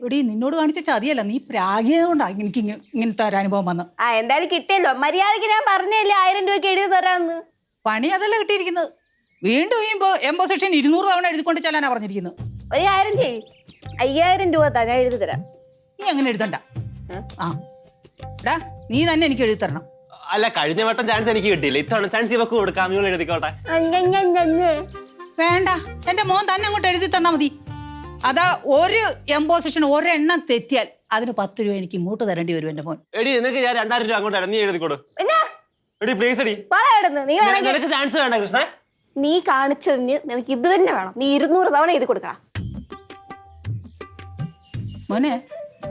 എടി നിന്നോട് കാണിച്ച ചതിയല്ല, നീ പ്രാഗിയതുകൊണ്ടാ എനിക്ക് ഇങ്ങനത്തെ ഒരു അനുഭവം വന്ന്. എന്തായാലും കിട്ടിയല്ലോ. മര്യാദക്ക് ഞാൻ പറഞ്ഞല്ലേ 1000 രൂപയ്ക്ക് എഴുതി തരാന്ന്. പണി അതല്ല കിട്ടിയിരിക്കുന്നത്. വീണ്ടും ഈ എംപോസിഷൻ 200 തവണ എഴുതിക്കൊണ്ട് ചെല്ലാനാ പറഞ്ഞിരിക്കുന്നത്. ഒരു കാര്യം ചെയ്യ്, 5000 രൂപ താ, ഞാൻ എഴുതി തരാം. നീ അങ്ങനെ എഴുതണ്ട. നീ തന്നെ എനിക്ക് എഴുതി തരണം. അല്ല, കഴിഞ്ഞ വട്ടം ചാൻസ് എനിക്ക് കിട്ടിയില്ല, ഇത്തവണ ചാൻസ് ഇവക്ക് കൊടുക്കാം. നിങ്ങൾ എഴുതിക്കോട്ടെ. വേണ്ട, എന്റെ മോൻ തന്നെ അങ്ങോട്ട് എഴുതി തന്നാ മതി. അതാ ഒരു എംപോസിഷൻ ഒരെണ്ണം തെറ്റിയാൽ അതിന് 10 രൂപ എനിക്ക് ഇങ്ങോട്ട് തരേണ്ടി വരും എന്റെ മോൻ. എടി നിനക്ക് ഞാൻ 2000 രൂപ അങ്ങോട്ട് നീ എഴുതിക്കോട്. എടി പ്ലീസ് എടി, നിനക്ക് ചാൻസ് വേണ്ട കൃഷ്ണ. നീ കാണിച്ചതിന് നിനക്ക് ഇത് തന്നെ വേണം. നീ 200 തവണ എഴുതി കൊടുക്കണം മോനെ.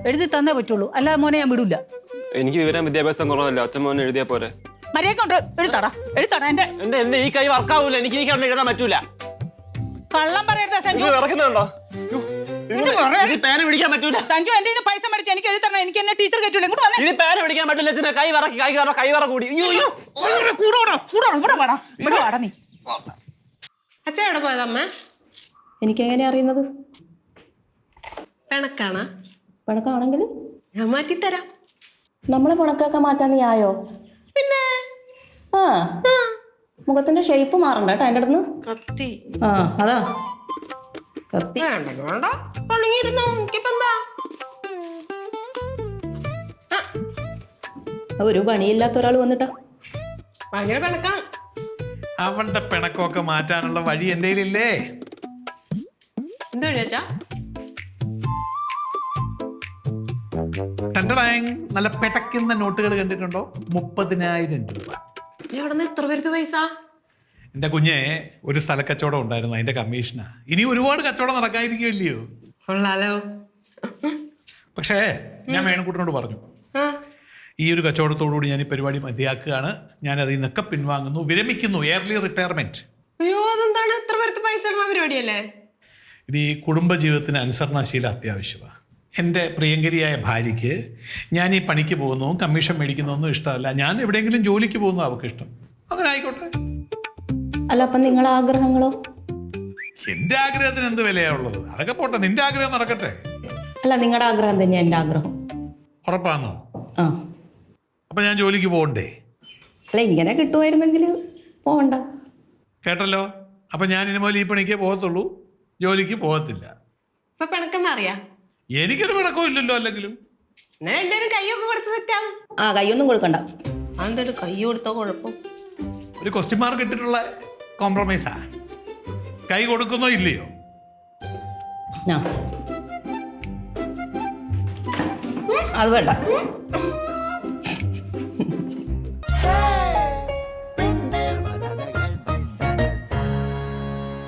എഴുതി തന്നേ പറ്റുള്ളൂ, അല്ലാതെ മോനെ ഞാൻ വിടൂല. എനിക്ക് വിവരം വിദ്യാഭ്യാസം കുറവല്ലോ, അച്ഛൻ മോനെ എഴുതിയാ പോരെ. മര്യാദ എഴുതാടാ. എന്റെ ഈ കൈ വർക്കാവൂല, എനിക്ക് ഈ കണ്ണ് എഴുതാൻ പറ്റൂല. കള്ളം പറയരുത് സഞ്ജു. വിറക്കുന്നുണ്ടോ? പേന പിടിക്കാൻ പറ്റൂല സഞ്ജു. എന്റെ പൈസ മേടിച്ച് എനിക്ക് എഴുതി തരണം. എനിക്ക് എന്നെ ടീച്ചർ കേട്ടൂല. ഇത് പേന പിടിക്കാൻ പറ്റില്ല. കൈ വറ കൂടി. നീ അച്ഛൻ എവിടെ പോയതമ്മ? എനിക്കെങ്ങനെ അറിയുന്നത്? പിണക്കാണ്. പിണക്കാണെങ്കിൽ ഞാൻ മാറ്റിത്തരാം. നമ്മളെ പിണക്കൊക്കെ മാറ്റാൻ നീ ആയോ? പിന്നെ മുഖത്തിന്റെ ഷേപ്പ് മാറണ്ട കേട്ടോ എൻ്റെ അടുത്ത്. കത്തി അതാ കത്തി. വേണ്ട, പണിങ്ങിരുന്നു. എനിക്കിപ്പെന്താ ഒരു പണിയില്ലാത്ത ഒരാൾ വന്നിട്ടാ ഭയങ്കര പിണക്കാണ്. അവളുടെ പിണക്കമൊക്കെ മാറ്റാനുള്ള വഴി എൻ്റെ കയ്യിലില്ലേ? എന്താ വഴിയാച്ചാ? നല്ല പെടക്കുന്ന നോട്ടുകൾ കണ്ടിട്ടുണ്ടോ? 30,000 രൂപ. എവിടെ നിന്ന് ഇത്ര പേരുത്ത് പൈസ? എൻ്റെ കുഞ്ഞെ ഒരു സ്ഥലക്കച്ചവടം ഉണ്ടായിരുന്നു, അതിന്റെ കമ്മീഷനാ. ഇനി ഒരുപാട് കച്ചവടം നടക്കാതിരിക്കുമല്ലയോ? കൊള്ളാലോ. പക്ഷേ ഞാൻ മേണക്കുട്ടനോട് പറഞ്ഞു, ഈ ഒരു കച്ചവടത്തോടുകൂടി ഞാൻ ഈ പരിപാടി മതിയാക്കുകയാണ്, ഞാൻ അതിൽ നിന്നൊക്കെ പിൻവാങ്ങുന്നു, വിരമിക്കുന്നു, എയർലി റിട്ടയർമെന്റ്. അയ്യോ, അതെന്താണ് ഇത്ര പേരുത്ത് പൈസ ഇടുന്ന പരിപാടിയല്ലേ? ഇനി കുടുംബജീവിതത്തിന് അനുസരണശീലം അത്യാവശ്യമാണ്. എൻ്റെ പ്രിയങ്കരിയായ ഭാര്യയ്ക്ക് ഞാൻ ഈ പണിക്ക് പോകുന്നു, കമ്മീഷൻ മേടിക്കുന്നതൊന്നും ഇഷ്ടമല്ല. ഞാൻ എവിടെയെങ്കിലും ജോലിക്ക് പോകുന്നു അവർക്ക് ഇഷ്ടം. അങ്ങനെ ആയിക്കോട്ടെ. അല്ല, അപ്പം നിങ്ങളെ ആഗ്രഹങ്ങളോ? എൻ്റെ ആഗ്രഹത്തിന് എന്ത് വിലയാണുള്ളത്? അതൊക്കെ പോട്ടെ, നിന്റെ ആഗ്രഹം നടക്കട്ടെ. അല്ല, നിങ്ങളുടെ ആഗ്രഹം തന്നെയാ എൻ്റെ ആഗ്രഹം. ഉറപ്പാന്നോ? ആ. അപ്പം ഞാൻ ജോലിക്ക് പോകണ്ടേ? അല്ല, ഇങ്ങനെ കിട്ടുമായിരുന്നെങ്കിൽ പോകണ്ട. കേട്ടല്ലോ. അപ്പം ഞാൻ ഇനി മുതൽ ഈ പണിക്കേ പോകത്തുള്ളൂ, ജോലിക്ക് പോകത്തില്ല. ഇപ്പൊ പിണക്കം മാറിയാ? എനിക്കൊരു പിണക്കവും ഇല്ലല്ലോ. അല്ലെങ്കിലും രണ്ടുപേരും കൈയൊക്കെ കൊടുത്ത് സെറ്റാവും. കൈയൊന്നും കൊടുക്കണ്ട. അതെന്താ കൈ കൊടുത്തോ കുഴപ്പം? ഒരു ക്വസ്റ്റ്യൻ മാർക്ക് ഇട്ടിട്ടുള്ള കോംപ്രമൈസാ. കൈ കൊടുക്കുന്നോ ഇല്ലയോ? അത് വേണ്ട.